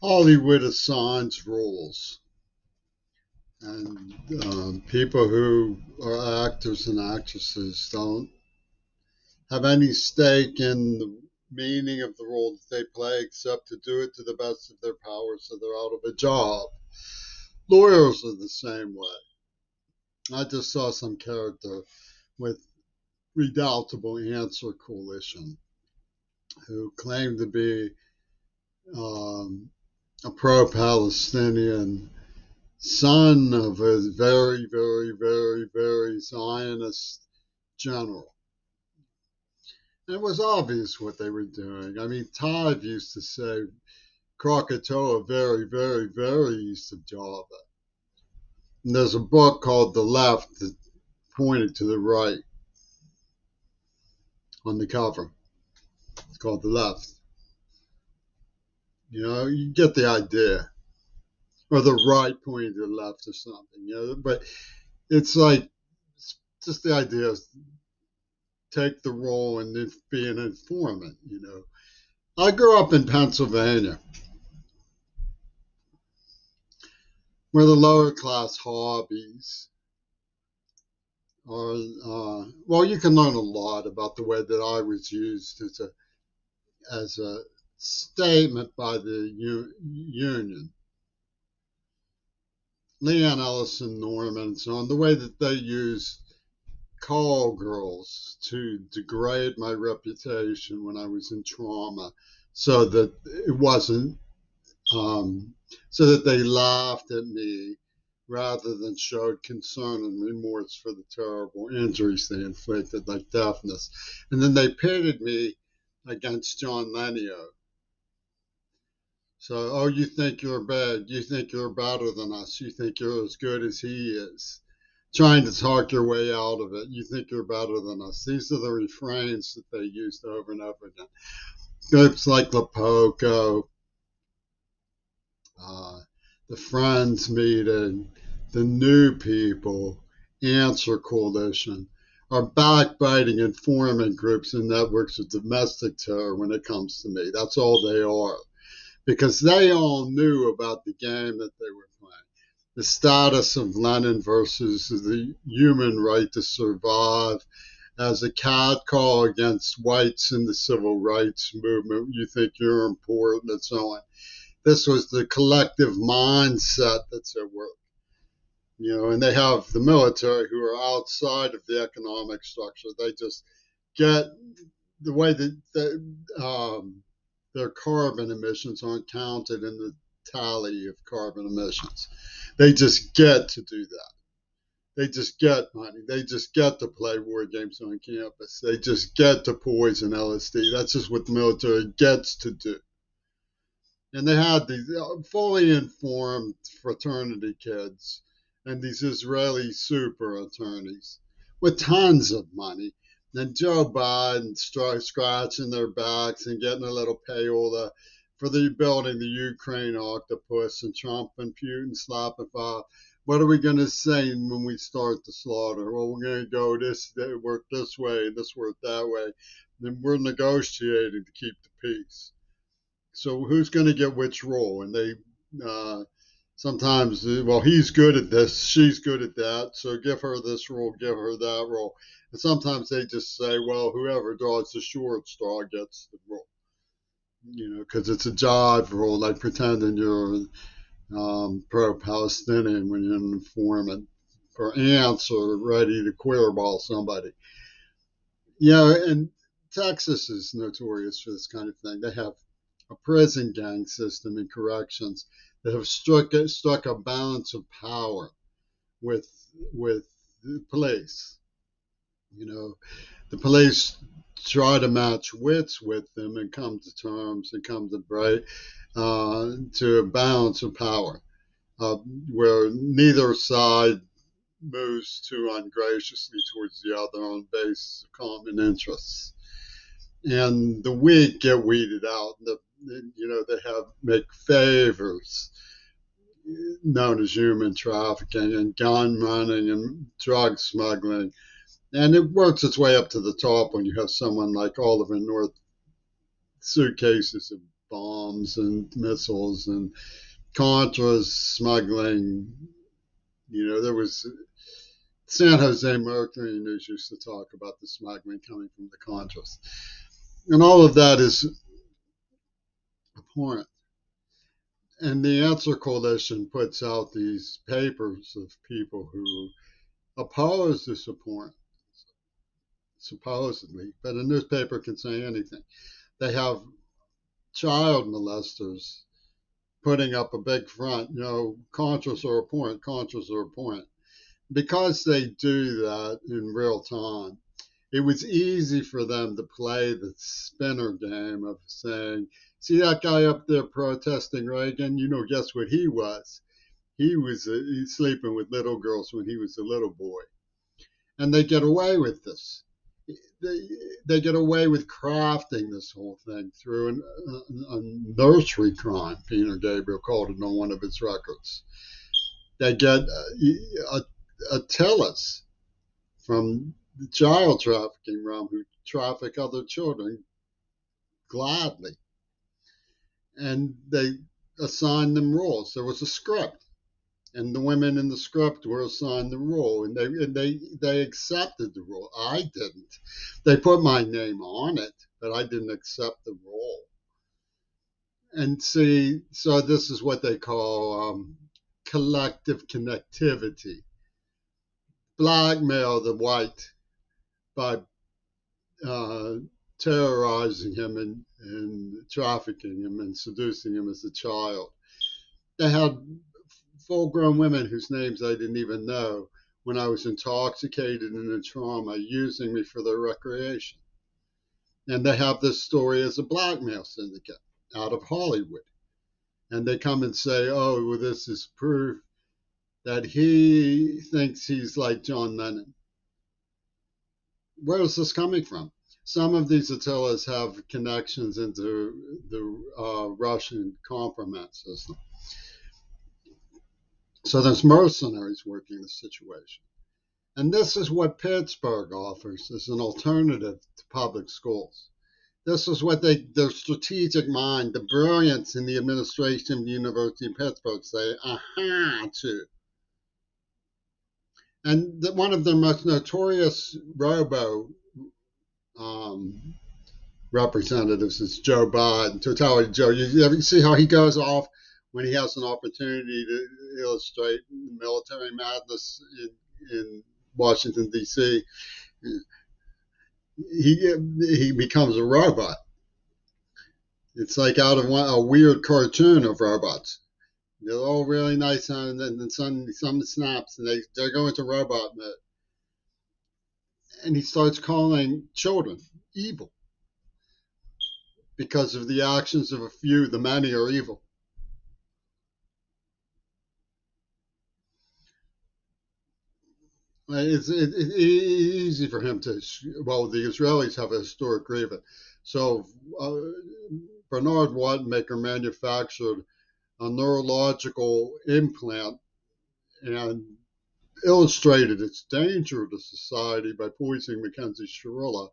Hollywood assigns roles, and people who are actors and actresses don't have any stake in the meaning of the role that they play except to do it to the best of their power so they're out of a job. Lawyers are the same way. I just saw some character with Redoubtable Answer Coalition who claimed to be um, a pro Palestinian son of a very, very, very, very Zionist general. And it was obvious what they were doing. I mean, Todd used to say Krakatoa very, very, very east of Java. And there's a book called The Left that pointed to the right on the cover. It's called The Left. You know, you get the idea. Or the right pointing to the left or something, you know. But it's like, it's just the idea of take the role and be an informant, you know. I grew up in Pennsylvania, where the lower class hobbies are, well, you can learn a lot about the way that I was used as a statement by the union. Leanne Ellison Norman and so on, the way that they used call girls to degrade my reputation when I was in trauma so that it wasn't, so that they laughed at me rather than showed concern and remorse for the terrible injuries they inflicted, like deafness. And then they pitted me against John Lenio. So, oh, you think you're bad. You think you're better than us. You think you're as good as he is. Trying to talk your way out of it. You think you're better than us. These are the refrains that they used over and over again. Groups like LaPoco, the Friends meeting, the New People, Answer Coalition, are backbiting informant groups and networks of domestic terror when it comes to me. That's all they are. Because they all knew about the game that they were playing. The status of Lenin versus the human right to survive as a catcall against whites in the civil rights movement. You think you're important and so on. This was the collective mindset that's at work. You know, and they have the military who are outside of the economic structure. They just get the way that their carbon emissions aren't counted in the tally of carbon emissions. They just get to do that. They just get money. They just get to play war games on campus. They just get to poison LSD. That's just what the military gets to do. And they had these fully informed fraternity kids and these Israeli super attorneys with tons of money. And Joe Biden scratching their backs and getting a little payola for the building the Ukraine octopus, and Trump and Putin slapping off. What are we going to say when we start the slaughter? Well, we're going to go this, work this way, this work that way. Then we're negotiating to keep the peace. So who's going to get which role? And they sometimes, well, he's good at this, she's good at that, so give her this role, give her that role. And sometimes they just say, well, whoever draws the short straw gets the role, you know, because it's a jive role, like pretending you're pro-Palestinian when you're an informant for ants or ready to queerball somebody. You know, and Texas is notorious for this kind of thing. They have a prison gang system in corrections that have struck a balance of power with the police. You know, the police try to match wits with them and come to terms and come to to a balance of power, where neither side moves too ungraciously towards the other on the basis of common interests. And the weak get weeded out. You know, they make favors known as human trafficking and gun running and drug smuggling. And it works its way up to the top when you have someone like Oliver North, suitcases of bombs and missiles and Contras smuggling. There was San Jose Mercury News used to talk about the smuggling coming from the Contras. And all of that is abhorrent. And the Answer Coalition puts out these papers of people who oppose this abhorrence, supposedly, but a newspaper can say anything. They have child molesters putting up a big front, Contras are abhorrent, Contras are abhorrent. Because they do that in real time, it was easy for them to play the spinner game of saying, see that guy up there protesting Reagan? Guess what he was? He was sleeping with little girls when he was a little boy. And they get away with this. They get away with crafting this whole thing through a nursery crime, Peter Gabriel called it on one of his records. They get Attilas from the child trafficking realm who traffic other children gladly. And they assign them roles. There was a script, and the women in the script were assigned the role, and they accepted the role. I didn't. They put my name on it, but I didn't accept the role. And see, so this is what they call collective connectivity. Blackmail the white by terrorizing him and trafficking him and seducing him as a child. They had full-grown women whose names I didn't even know when I was intoxicated and in trauma, using me for their recreation. And they have this story as a blackmail syndicate out of Hollywood. And they come and say, oh, well, this is proof that he thinks he's like John Lennon. Where is this coming from? Some of these Attilas have connections into the Russian Kompromat system. So there's mercenaries working the situation. And this is what Pittsburgh offers as an alternative to public schools. This is what their strategic mind, the brilliance in the administration of the University of Pittsburgh say, aha, to. And one of their most notorious representatives is Joe Biden, Totality Joe. You ever see how he goes off when he has an opportunity to illustrate military madness in Washington, D.C.? He becomes a robot. It's like out of a weird cartoon of robots. They're all really nice, and then some snaps, and they go into robot mode. And he starts calling children evil because of the actions of a few. The many are evil. It's easy for him to. Well, the Israelis have a historic grievance. So Bernard Wattenmaker manufactured a neurological implant and illustrated its danger to society by poisoning Mackenzie Shirilla.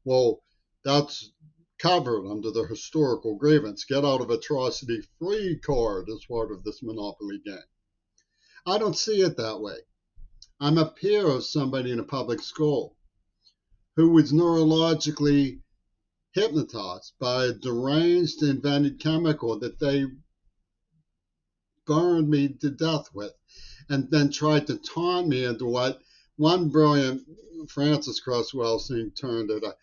Well, that's covered under the historical grievance. Get out of atrocity free card as part of this monopoly game. I don't see it that way. I'm a peer of somebody in a public school who was neurologically hypnotized by a deranged invented chemical that they burned me to death with, and then tried to taunt me into what one brilliant Frances Cress Welsing termed it a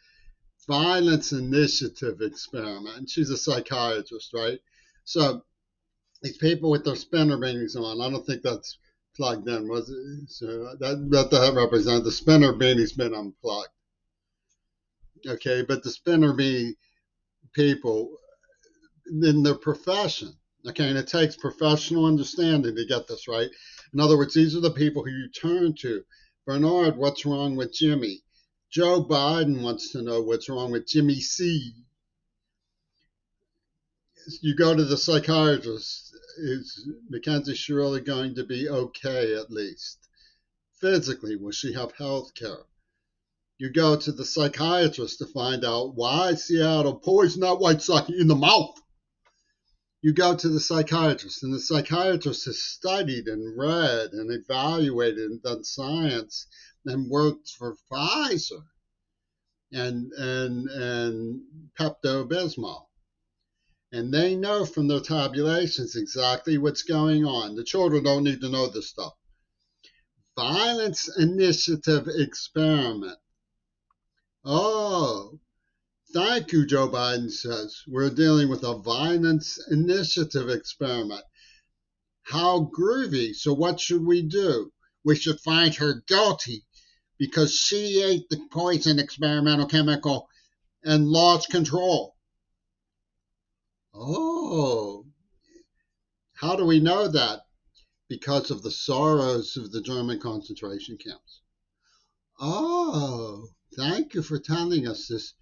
violence initiative experiment. She's a psychiatrist, right? So these people with their spinner beanies on, I don't think that's plugged in, was it? So that represents the spinner beanie's been unplugged. Okay, but the spinner beanie people in their profession, okay, and it takes professional understanding to get this right. In other words, these are the people who you turn to. Bernard, what's wrong with Jimmy? Joe Biden wants to know what's wrong with Jimmy C. You go to the psychiatrist. Is Mackenzie Shirley going to be okay at least? Physically, will she have health care? You go to the psychiatrist to find out why Seattle poisoned that White Sox in the mouth. You go to the psychiatrist, and the psychiatrist has studied and read and evaluated and done science and worked for Pfizer and Pepto Bismol. And they know from their tabulations exactly what's going on. The children don't need to know this stuff. Violence initiative experiment. Oh, thank you, Joe Biden says. We're dealing with a violence initiative experiment. How groovy. So, what should we do? We should find her guilty because she ate the poison experimental chemical and lost control. Oh, how do we know that? Because of the sorrows of the German concentration camps. Oh, thank you for telling us this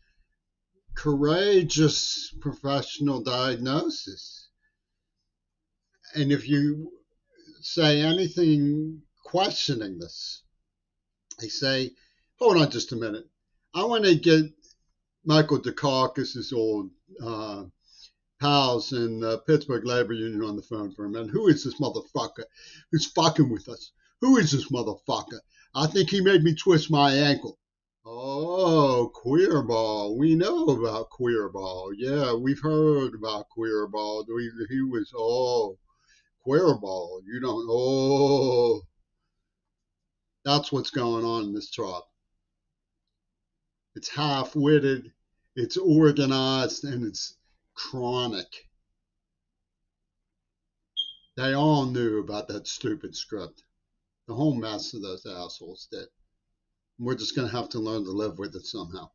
courageous professional diagnosis. And if you say anything questioning this, they say, hold on just a minute. I want to get Michael Dukakis' old pals in the Pittsburgh Labor Union on the phone for a minute. Who is this motherfucker who's fucking with us? Who is this motherfucker? I think he made me twist my ankle. Oh, Queerball. We know about Queerball. Yeah, we've heard about Queerball. He was, Queerball. You don't, that's what's going on in this trial. It's half-witted, it's organized, and it's chronic. They all knew about that stupid script. The whole mess of those assholes did. We're just going to have to learn to live with it somehow.